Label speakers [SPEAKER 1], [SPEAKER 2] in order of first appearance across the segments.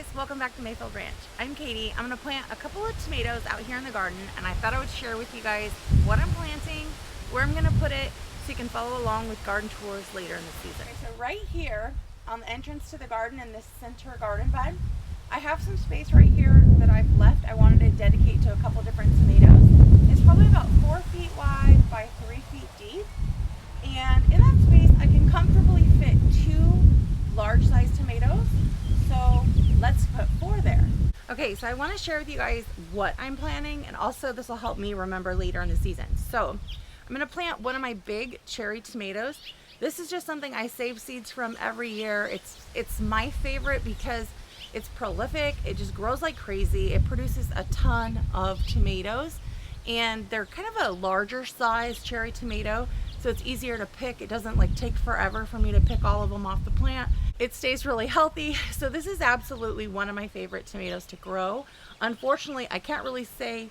[SPEAKER 1] guys, welcome back to Mayfield Ranch. I'm Katie. I'm going to plant a couple of tomatoes out here in the garden, and I thought I would share with you guys what I'm planting, where I'm going to put it, so you can follow along with garden tours later in the season. Okay, so right here on the entrance to the garden in this center garden bed, I have some space right here that I've left. I wanted to dedicate to a couple different tomatoes. It's probably about 4 feet wide by 3 feet deep, and in that space I can comfortably fit 2 large sized tomatoes. So let's put 4 there. Okay, so I want to share with you guys what I'm planting, and also this will help me remember later in the season. So I'm going to plant one of my big cherry tomatoes. This is just something I save seeds from every year. It's my favorite because it's prolific. It just grows like crazy. It produces a ton of tomatoes, and they're kind of a larger size cherry tomato, so it's easier to pick. It doesn't like take forever for me to pick all of them off the plant. It stays really healthy. So this is absolutely one of my favorite tomatoes to grow. Unfortunately, I can't really say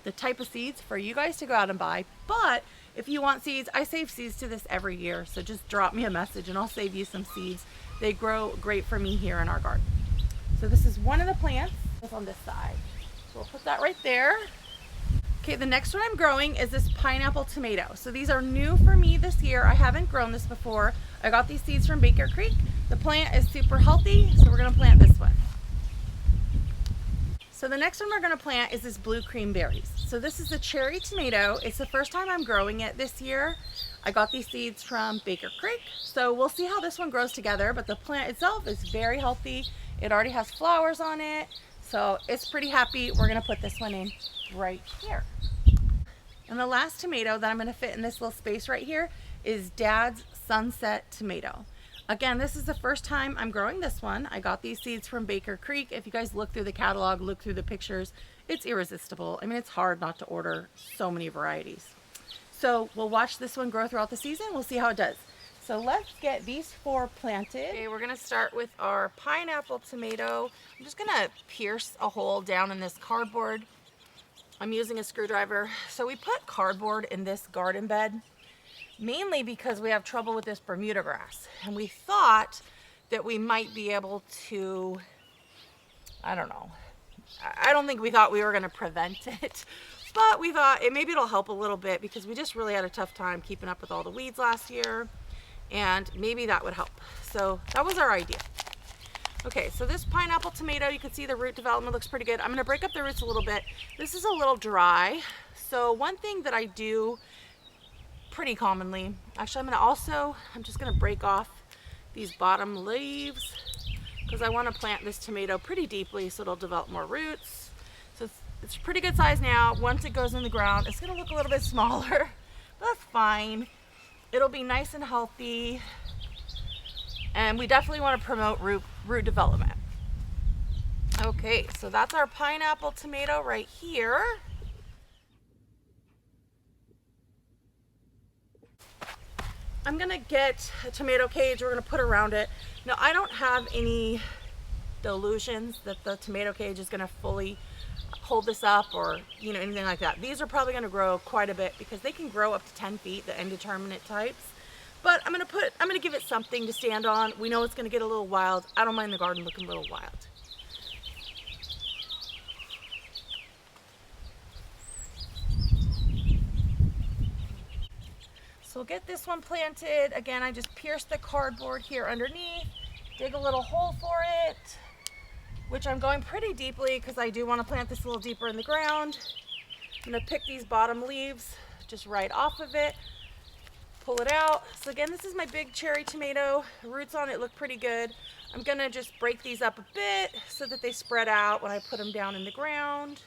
[SPEAKER 1] the type of seeds for you guys to go out and buy, but if you want seeds, I save seeds to this every year. So just drop me a message and I'll save you some seeds. They grow great for me here in our garden. So this is one of the plants that's on this side. So we'll put that right there. Okay, the next one I'm growing is this pineapple tomato. So these are new for me this year. I haven't grown this before. I got these seeds from Baker Creek. The plant is super healthy, so we're gonna plant this one. So the next one we're gonna plant is this blue cream berries. So this is a cherry tomato. It's the first time I'm growing it this year. I got these seeds from Baker Creek. So we'll see how this one grows together, but the plant itself is very healthy. It already has flowers on it, so it's pretty happy. We're gonna put this one in right here. And the last tomato that I'm going to fit in this little space right here is Dad's Sunset Tomato. Again, this is the first time I'm growing this one. I got these seeds from Baker Creek. If you guys look through the catalog, look through the pictures, it's irresistible. I mean, it's hard not to order so many varieties. So we'll watch this one grow throughout the season. We'll see how it does. So let's get these 4 planted. Okay, we're going to start with our pineapple tomato. I'm just going to pierce a hole down in this cardboard. I'm using a screwdriver. So we put cardboard in this garden bed mainly because we have trouble with this Bermuda grass. And we thought that we might be able to, I don't know. I don't think we thought we were going to prevent it, but we thought maybe it'll help a little bit because we just really had a tough time keeping up with all the weeds last year, and maybe that would help. So that was our idea. Okay, so this pineapple tomato, you can see the root development looks pretty good. I'm going to break up the roots a little bit. This is a little dry. So one thing that I do pretty commonly, actually I'm just going to break off these bottom leaves because I want to plant this tomato pretty deeply so it'll develop more roots. So it's a pretty good size now. Once it goes in the ground, it's going to look a little bit smaller, but that's fine. It'll be nice and healthy. And we definitely want to promote root development. Okay, so that's our pineapple tomato right here. I'm gonna get a tomato cage we're gonna put around it. Now, I don't have any delusions that the tomato cage is gonna fully hold this up or anything like that. These are probably gonna grow quite a bit because they can grow up to 10 feet, the indeterminate types. But I'm gonna give it something to stand on. We know it's gonna get a little wild. I don't mind the garden looking a little wild. So we'll get this one planted. Again, I just pierced the cardboard here underneath, dig a little hole for it, which I'm going pretty deeply because I do want to plant this a little deeper in the ground. I'm gonna pick these bottom leaves just right off of it. Pull it out. So again, this is my big cherry tomato. The roots on it look pretty good. I'm gonna just break these up a bit so that they spread out when I put them down in the ground.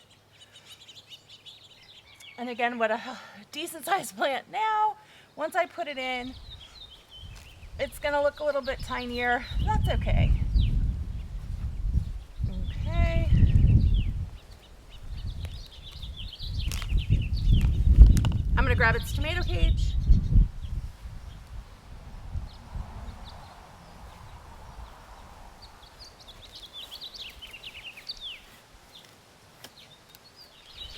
[SPEAKER 1] And again, what a decent sized plant now. Once I put it in, it's gonna look a little bit tinier. That's okay. Okay. I'm gonna grab its tomato cage.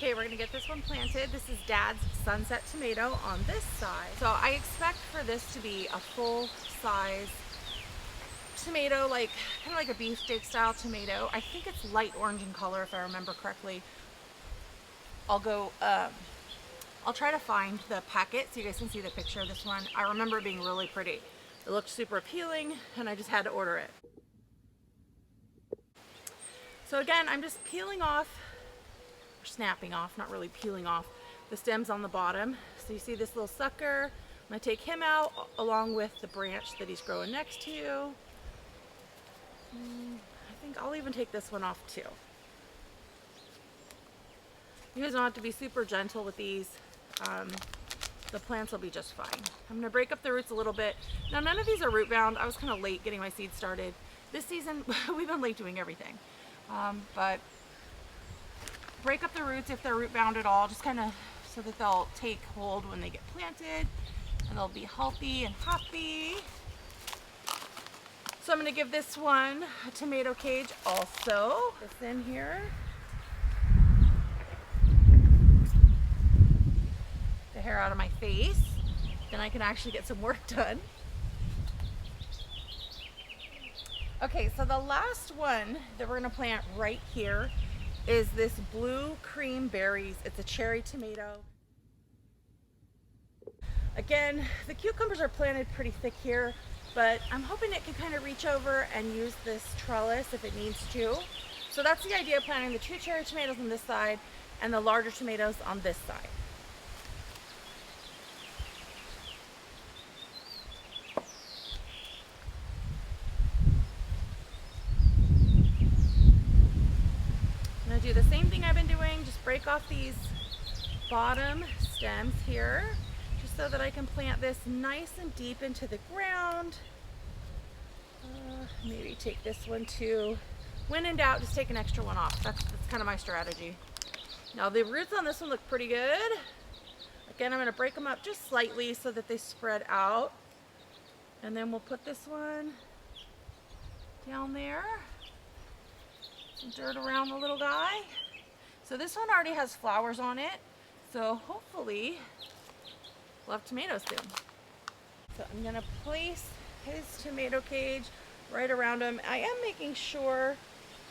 [SPEAKER 1] Okay, we're gonna get this one planted. This is Dad's Sunset Tomato on this side. So I expect for this to be a full size tomato, like kind of like a beefsteak style tomato. I think it's light orange in color if I remember correctly. I'll go, I'll try to find the packet so you guys can see the picture of this one. I remember it being really pretty. It looked super appealing and I just had to order it. So again, I'm just peeling off, or snapping off, not really peeling off, the stems on the bottom. So you see this little sucker. I'm gonna take him out along with the branch that he's growing next to. I think I'll even take this one off too. You guys don't have to be super gentle with these. The plants will be just fine. I'm gonna break up the roots a little bit. Now none of these are root bound. I was kind of late getting my seeds started. This season, we've been late doing everything. But break up the roots if they're root bound at all, just kind of so that they'll take hold when they get planted and they'll be healthy and happy. So I'm gonna give this one a tomato cage also. This in here. The hair out of my face. Then I can actually get some work done. Okay, so the last one that we're gonna plant right here is this blue cream berries. It's a cherry tomato. Again, the cucumbers are planted pretty thick here, but I'm hoping it can kind of reach over and use this trellis if it needs to. So that's the idea of planting the 2 cherry tomatoes on this side and the larger tomatoes on this side. I'm gonna do the same thing I've been doing, just break off these bottom stems here, just so that I can plant this nice and deep into the ground. Maybe take this one too. When in doubt, just take an extra one off. That's kind of my strategy. Now the roots on this one look pretty good. Again, I'm gonna break them up just slightly so that they spread out. And then we'll put this one down there. Some dirt around the little guy. So this one already has flowers on it. So hopefully we'll have tomatoes soon. So I'm gonna place his tomato cage right around him. I am making sure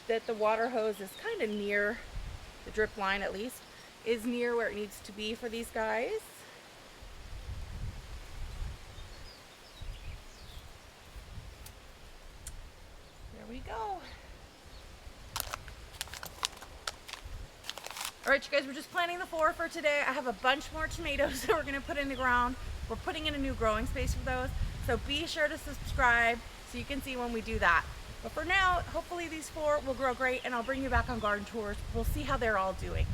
[SPEAKER 1] that the water hose is kind of near, the drip line at least, is near where it needs to be for these guys. There we go. All right, you guys, we're just planting the 4 for today. I have a bunch more tomatoes that we're gonna put in the ground. We're putting in a new growing space for those. So be sure to subscribe so you can see when we do that. But for now, hopefully these 4 will grow great and I'll bring you back on garden tours. We'll see how they're all doing.